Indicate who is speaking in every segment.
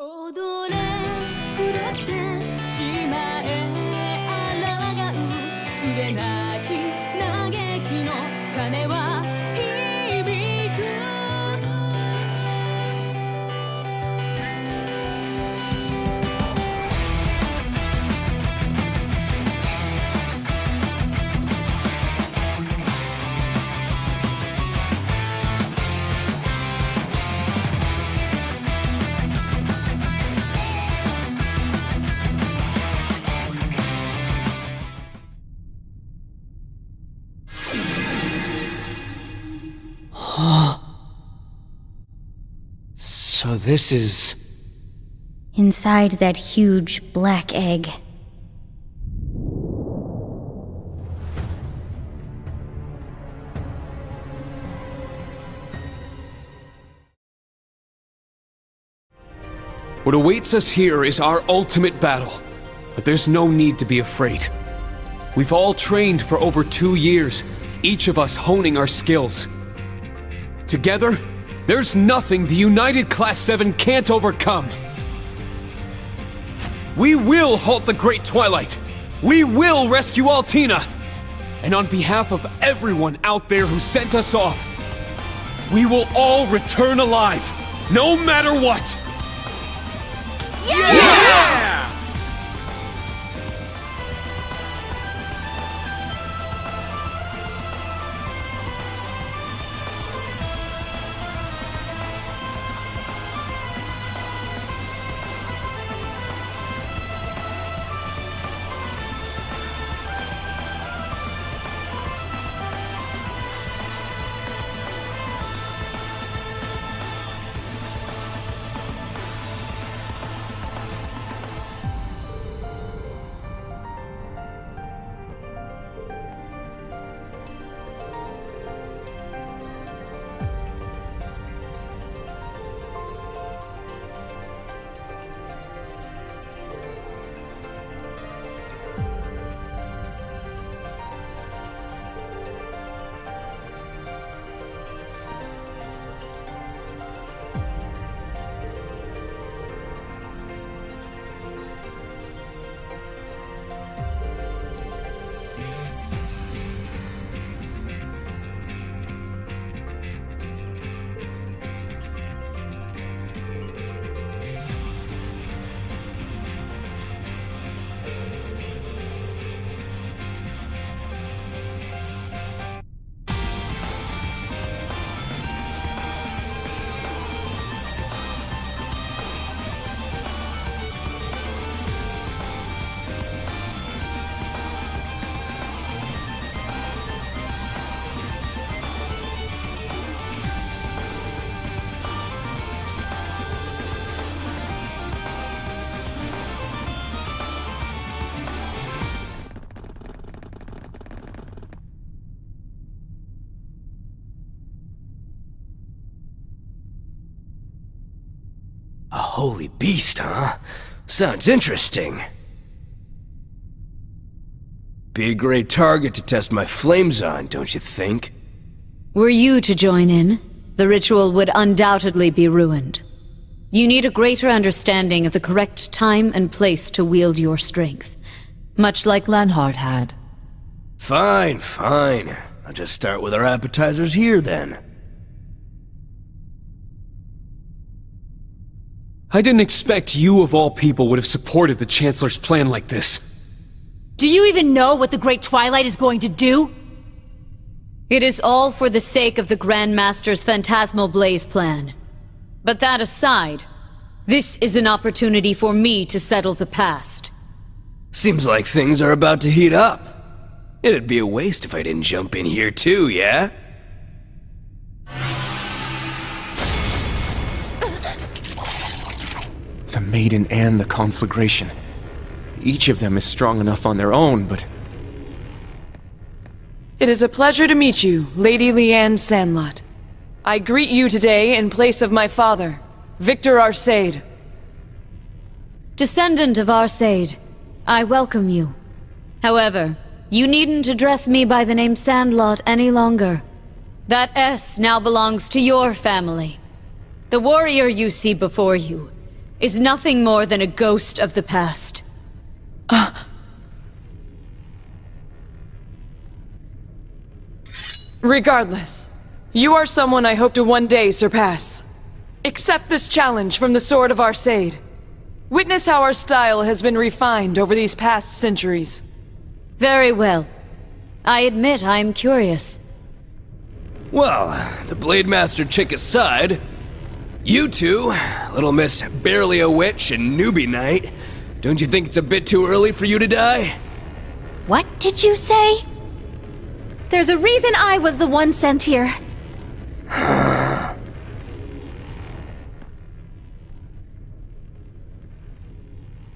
Speaker 1: 踊れ狂ってしまえ抗うすでなき嘆きの鐘は響く
Speaker 2: So this is...
Speaker 3: Inside that huge black egg.
Speaker 4: What awaits us here is our ultimate battle, but there's no need to be afraid. We've all trained for over 2 years, each of us honing our skills. Together, there's nothing the United Class 7 can't overcome. We will halt the Great Twilight! We will rescue Altina! And on behalf of everyone out there who sent us off, we will all return alive, no matter what! Yeah!
Speaker 2: A holy beast, huh? Sounds interesting. Be a great target to test my flames on, don't you think?
Speaker 5: Were you to join in, the ritual would undoubtedly be ruined. You need a greater understanding of the correct time and place to wield your strength, much like Lanhard had.
Speaker 2: Fine, fine. I'll just start with our appetizers here, then.
Speaker 4: I didn't expect you of all people would have supported the Chancellor's plan like this.
Speaker 6: Do you even know what the Great Twilight is going to do?
Speaker 5: It is all for the sake of the Grand Master's Phantasmal Blaze plan. But that aside, this is an opportunity for me to settle the past.
Speaker 2: Seems like things are about to heat up. It'd be a waste if I didn't jump in here too, yeah?
Speaker 7: The Maiden and the Conflagration. Each of them is strong enough on their own, but...
Speaker 8: It is a pleasure to meet you, Lady Leanne Sandlot. I greet you today in place of my father, Victor Arcade.
Speaker 5: Descendant of Arcade, I welcome you. However, you needn't address me by the name Sandlot any longer. That S now belongs to your family. The warrior you see before you is nothing more than a ghost of the past.
Speaker 8: Regardless, you are someone I hope to one day surpass. Accept this challenge from the Sword of Arcade. Witness how our style has been refined over these past centuries.
Speaker 5: Very well. I admit I'm curious.
Speaker 2: Well, the Blade Master chick aside, you two, Little Miss Barely a Witch and Newbie Knight, don't you think it's a bit too early for you to die?
Speaker 6: What did you say? There's a reason I was the one sent here.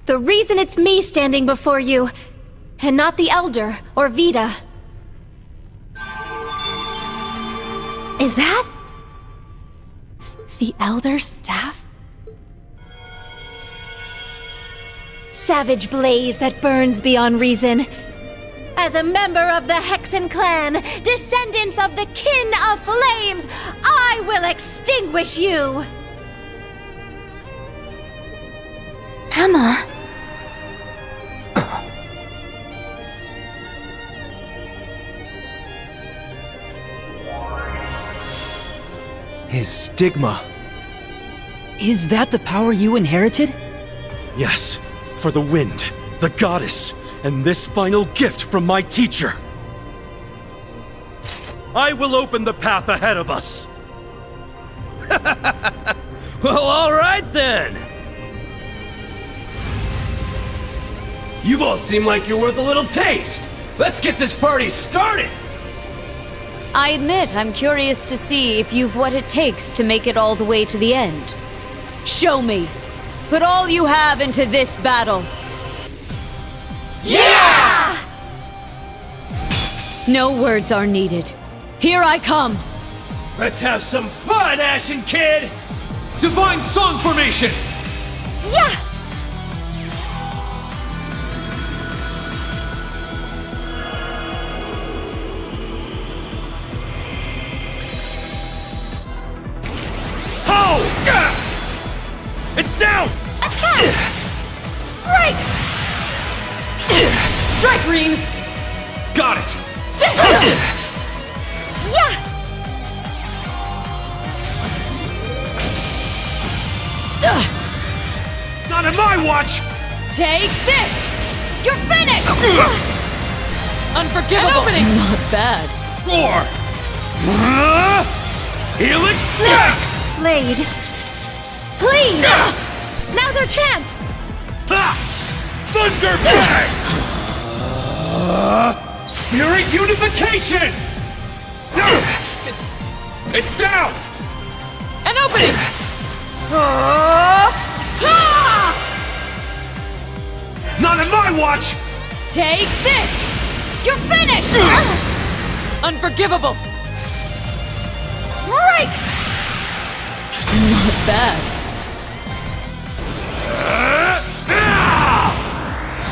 Speaker 6: The reason it's me standing before you, and not the Elder or VITA. Is that the Elder's staff? Savage blaze that burns beyond reason. As a member of the Hexen clan, descendants of the Kin of Flames, I will extinguish you! Emma...
Speaker 9: His stigma.
Speaker 10: Is that the power you inherited?
Speaker 9: Yes, for the wind, the goddess, and this final gift from my teacher. I will open the path ahead of us.
Speaker 2: Well, all right then. You both seem like you're worth a little taste. Let's get this party started.
Speaker 5: I admit I'm curious to see if you've what it takes to make it all the way to the end. Show me. Put all you have into this battle.
Speaker 6: Yeah!
Speaker 5: No words are needed. Here I come.
Speaker 2: Let's have some fun, Ashen Kid!
Speaker 4: Divine Song Formation!
Speaker 6: Yeah!
Speaker 9: It's down!
Speaker 6: Attack! Right!
Speaker 8: Strike, Green!
Speaker 9: Got it!
Speaker 6: Yeah!
Speaker 9: Not on my watch!
Speaker 5: Take this! You're finished!
Speaker 8: Unforgivable!
Speaker 5: Not bad.
Speaker 9: Roar! Helix strike!
Speaker 6: Blade. Please! Now's our chance!
Speaker 9: Thunder Bang! Spirit Unification! It's down!
Speaker 8: An opening!
Speaker 9: Not on my watch!
Speaker 5: Take this! You're finished!
Speaker 8: Unforgivable!
Speaker 6: Right!
Speaker 5: Not bad.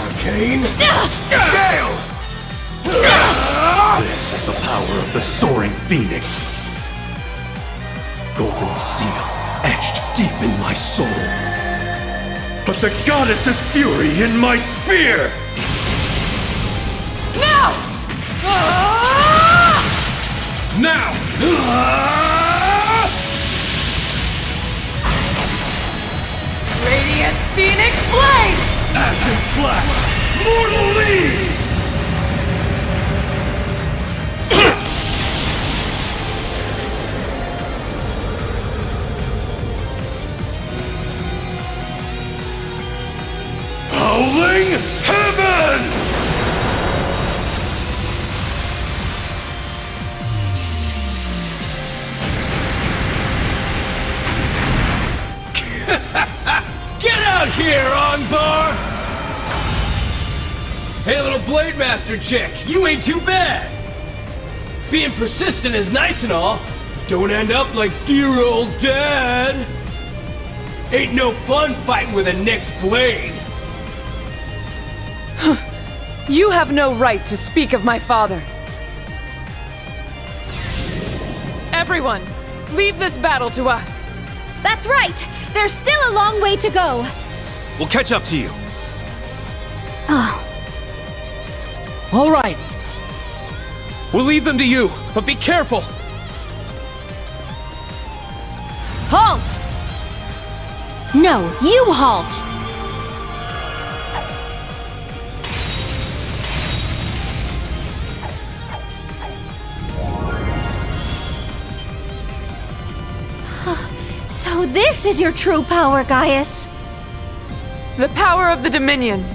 Speaker 9: Arcane Scale! This is the power of the soaring phoenix. Golden seal etched deep in my soul. But the goddess's fury in my spear!
Speaker 8: Now!
Speaker 9: Now!
Speaker 8: Radiant Phoenix Blade!
Speaker 9: Ashen Slash! Mortal Leaves! Howling Heavens!
Speaker 2: Get out here, Ongbar! Hey, little Blade Master chick, you ain't too bad. Being persistent is nice and all, but don't end up like dear old Dad. Ain't no fun fighting with a nicked blade.
Speaker 8: You have no right to speak of my father. Everyone, leave this battle to us.
Speaker 6: That's right! There's still a long way to go.
Speaker 9: We'll catch up to you.
Speaker 3: Oh,
Speaker 10: All right.
Speaker 4: We'll leave them to you, but be careful!
Speaker 5: Halt!
Speaker 6: No, you halt! So this is your true power, Gaius.
Speaker 8: The power of the Dominion.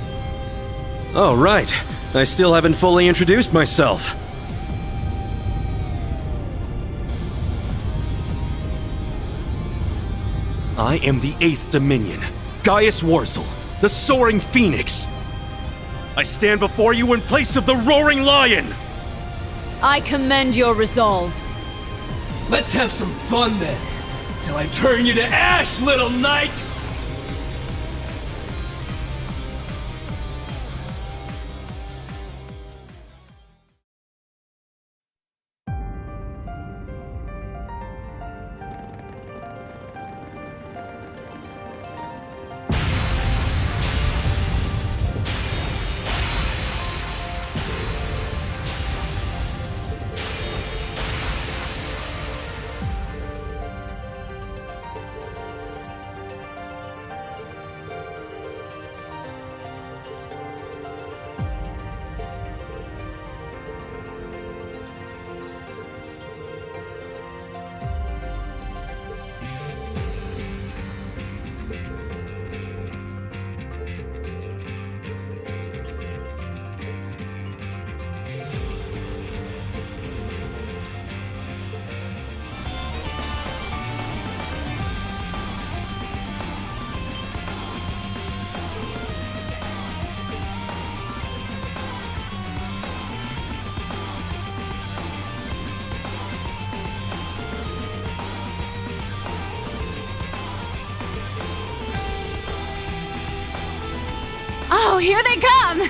Speaker 9: Oh, right. I still haven't fully introduced myself. I am the 8th Dominion, Gaius Warzel, the Soaring Phoenix. I stand before you in place of the Roaring Lion!
Speaker 5: I commend your resolve.
Speaker 2: Let's have some fun then, till I turn you to ash, little knight!
Speaker 6: Oh, here they come!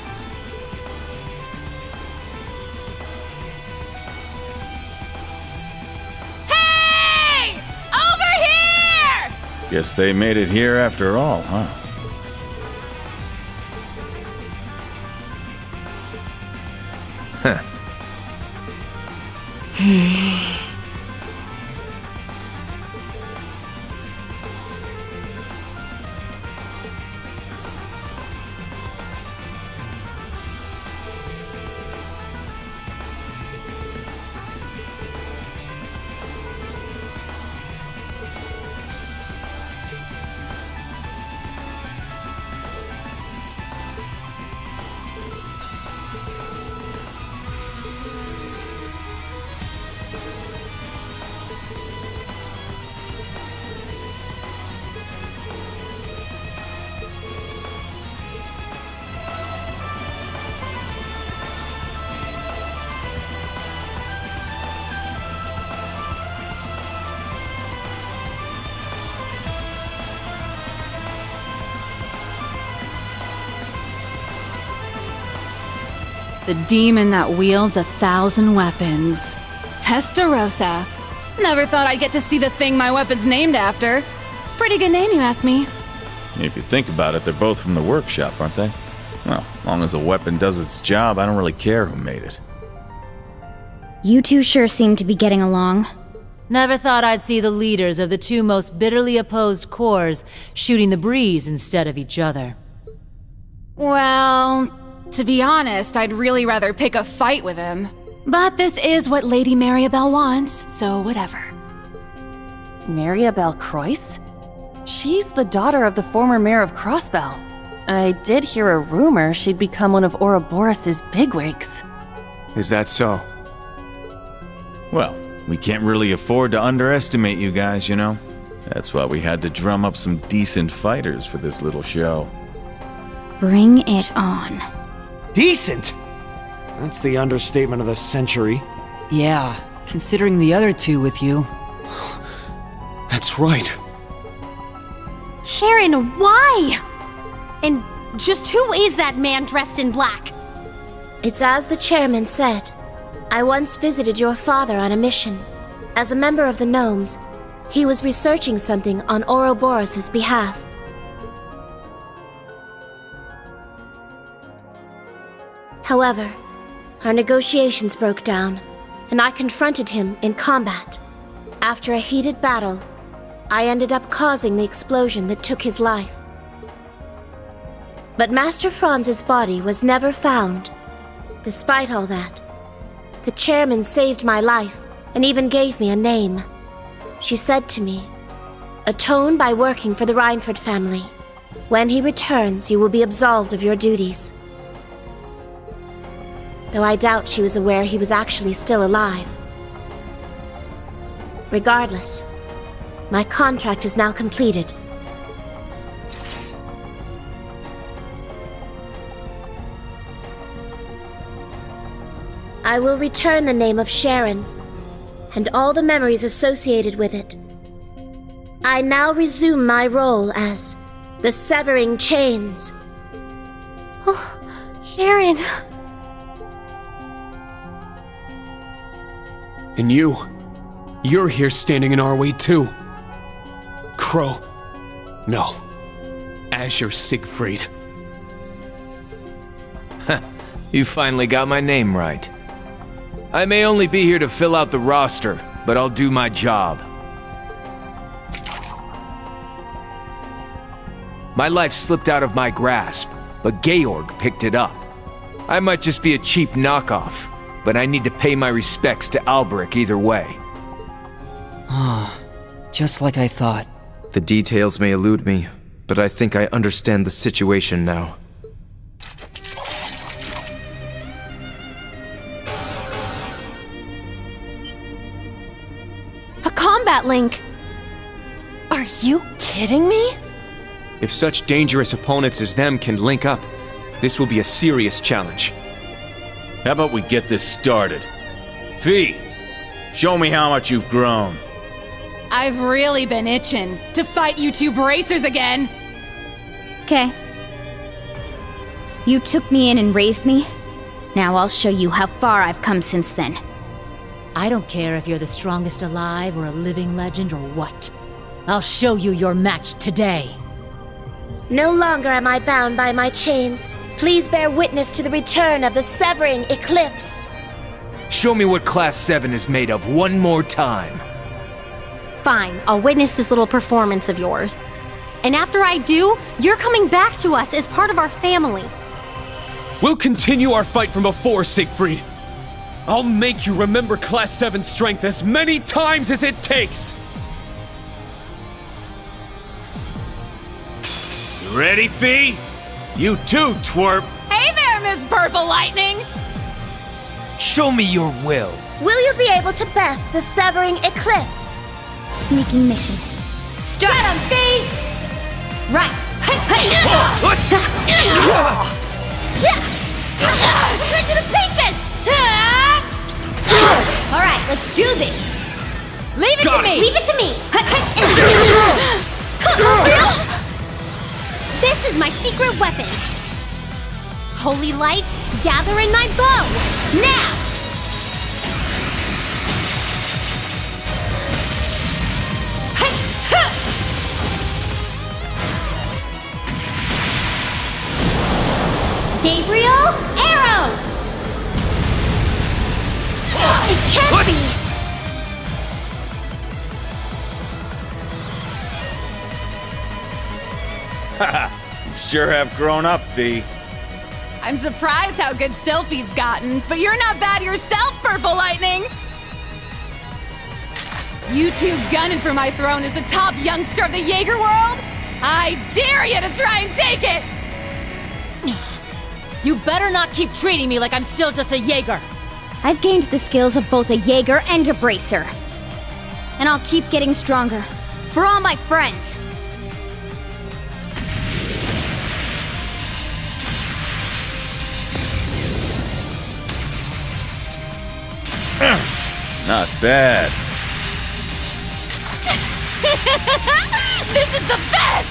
Speaker 6: Hey! Over here!
Speaker 11: Guess they made it here after all, huh? Huh.
Speaker 1: The demon that wields 1,000 weapons. Testarossa. Never thought I'd get to see the thing my weapon's named after. Pretty good name, you ask me.
Speaker 11: If you think about it, they're both from the workshop, aren't they? Well, as long as a weapon does its job, I don't really care who made it.
Speaker 3: you two sure seem to be getting along.
Speaker 12: Never thought I'd see the leaders of the two most bitterly opposed corps shooting the breeze instead of each other.
Speaker 1: Well, to be honest, I'd really rather pick a fight with him. But this is what Lady Maribel wants, so whatever.
Speaker 13: Maribel Croyce? She's the daughter of the former mayor of Crossbell. I did hear a rumor she'd become one of Ouroboros' bigwigs.
Speaker 7: Is that so?
Speaker 11: Well, we can't really afford to underestimate you guys, you know? That's why we had to drum up some decent fighters for this little show.
Speaker 3: Bring it on.
Speaker 14: Decent? That's the understatement of the century.
Speaker 10: Yeah, considering the other two with you.
Speaker 7: That's right.
Speaker 6: Sharon, why? And just who is that man dressed in black?
Speaker 15: It's as the chairman said. I once visited your father on a mission. As a member of the Gnomes, He was researching something on Ouroboros' behalf. However, our negotiations broke down, and I confronted him in combat. After a heated battle, I ended up causing the explosion that took his life. But Master Franz's body was never found. Despite all that, the chairman saved my life and even gave me a name. She said to me, "Atone by working for the Reinford family. When he returns, you will be absolved of your duties." Though I doubt she was aware he was actually still alive. Regardless, my contract is now completed. I will return the name of Sharon, and all the memories associated with it. I now resume my role as the Severing Chains.
Speaker 6: Oh, Sharon.
Speaker 4: And you're here standing in our way too. Crow. No. Azure Siegfried.
Speaker 16: You finally got my name right. I may only be here to fill out the roster, but I'll do my job. My life slipped out of my grasp, but Georg picked it up. I might just be a cheap knockoff, but I need to pay my respects to Albrecht either way.
Speaker 10: Ah, just like I thought.
Speaker 7: The details may elude me, but I think I understand the situation now.
Speaker 6: A combat link! Are you kidding me?
Speaker 4: If such dangerous opponents as them can link up, this will be a serious challenge.
Speaker 11: How about we get this started? V, show me how much you've grown.
Speaker 1: I've really been itching to fight you two bracers again.
Speaker 3: Okay. You took me in and raised me. Now I'll show you how far I've come since then.
Speaker 12: I don't care if you're the strongest alive or a living legend or what. I'll show you your match today.
Speaker 15: No longer am I bound by my chains. Please bear witness to the return of the Severing Eclipse.
Speaker 16: Show me what Class 7 is made of one more time.
Speaker 6: Fine, I'll witness this little performance of yours. And after I do, you're coming back to us as part of our family.
Speaker 4: We'll continue our fight from before, Siegfried. I'll make you remember Class 7 strength as many times as it takes!
Speaker 11: You ready, V? You too, twerp!
Speaker 1: Hey there, Miss Purple Lightning!
Speaker 16: Show me your will.
Speaker 15: Will you be able to best the Severing Eclipse?
Speaker 3: Sneaking mission.
Speaker 6: Start on feet! Right!
Speaker 15: Turn you to pieces!
Speaker 6: Alright, let's do this!
Speaker 1: Leave it to me!
Speaker 6: Leave it to me! This is my secret weapon! Holy light, gather in my bow! Now! Gabriel, arrow!
Speaker 15: It can't be!
Speaker 11: Haha, you sure have grown up, V.
Speaker 1: I'm surprised how good Sylphie's gotten, but you're not bad yourself, Purple Lightning! You two gunning for my throne as the top youngster of the Jaeger world? I dare you to try and take it!
Speaker 12: You better not keep treating me like I'm still just a Jaeger.
Speaker 3: I've gained the skills of both a Jaeger and a Bracer. And I'll keep getting stronger. For all my friends.
Speaker 11: Not bad.
Speaker 1: This is the best!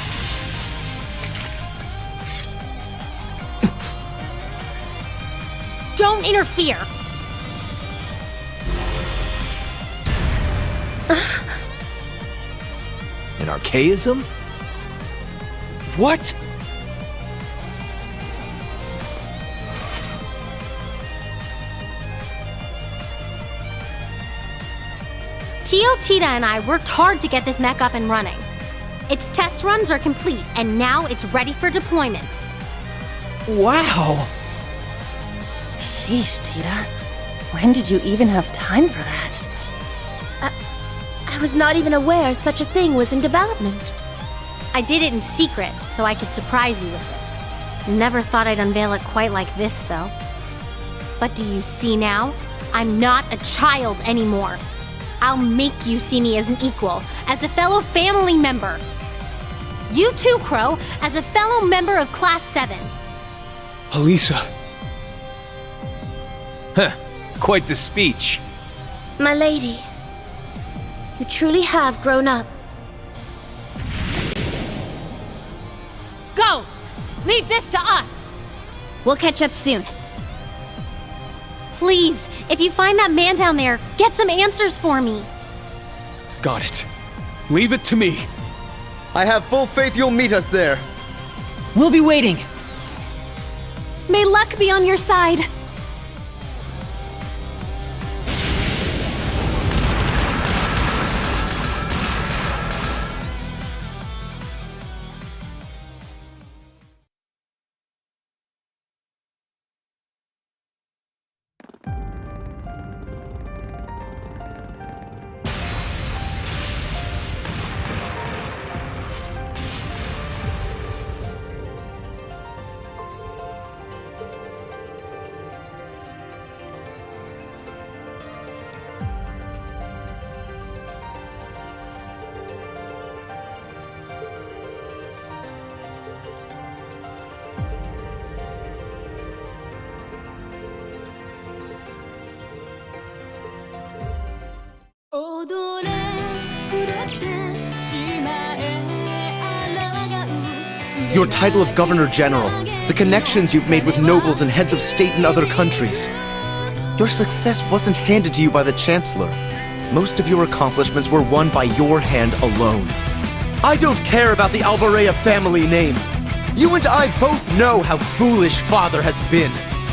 Speaker 6: Don't interfere!
Speaker 16: archaism?
Speaker 7: What?
Speaker 15: Tita and I worked hard to get this mech up and running. Its test runs are complete, and now it's ready for deployment.
Speaker 7: Wow!
Speaker 13: Sheesh, Tita. When did you even have time for that?
Speaker 15: I was not even aware such a thing was in development. I did it in secret, so I could surprise you with it. Never thought I'd unveil it quite like this, though. But do you see now? I'm not a child anymore. I'll make you see me as an equal, as a fellow family member. You too, Crow, as a fellow member of Class 7.
Speaker 4: Elisa. Huh. Quite the speech.
Speaker 15: My lady, you truly have grown up.
Speaker 6: Go! Leave this to us!
Speaker 3: We'll catch up soon.
Speaker 15: Please, if you find that man down there, get some answers for me.
Speaker 4: Got it. Leave it to me.
Speaker 17: I have full faith you'll meet us there.
Speaker 10: We'll be waiting.
Speaker 6: May luck be on your side.
Speaker 17: Your title of Governor General, the connections you've made with nobles and heads of state in other countries. Your success wasn't handed to you by the Chancellor. Most of your accomplishments were won by your hand alone. I don't care about the Alborea family name. You and I both know how foolish Father has been.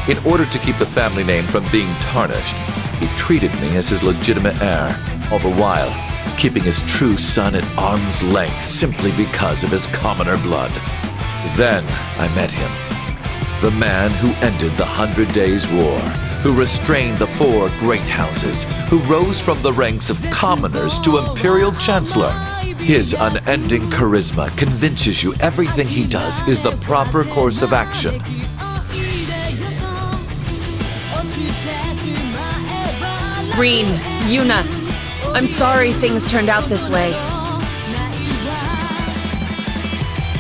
Speaker 18: In order to keep the family name from being tarnished, he treated me as his legitimate heir, all the while keeping his true son at arm's length simply because of his commoner blood. Then I met him. The man who ended the 100 Days' War, who restrained the 4 great houses, who rose from the ranks of commoners to Imperial Chancellor. His unending charisma convinces you everything he does is the proper course of action.
Speaker 8: Reen, Yuna, I'm sorry things turned out this way.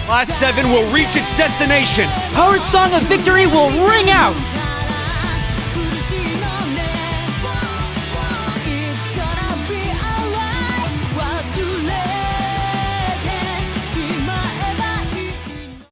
Speaker 14: Class 7 will reach its destination!
Speaker 10: Our song of victory will ring out!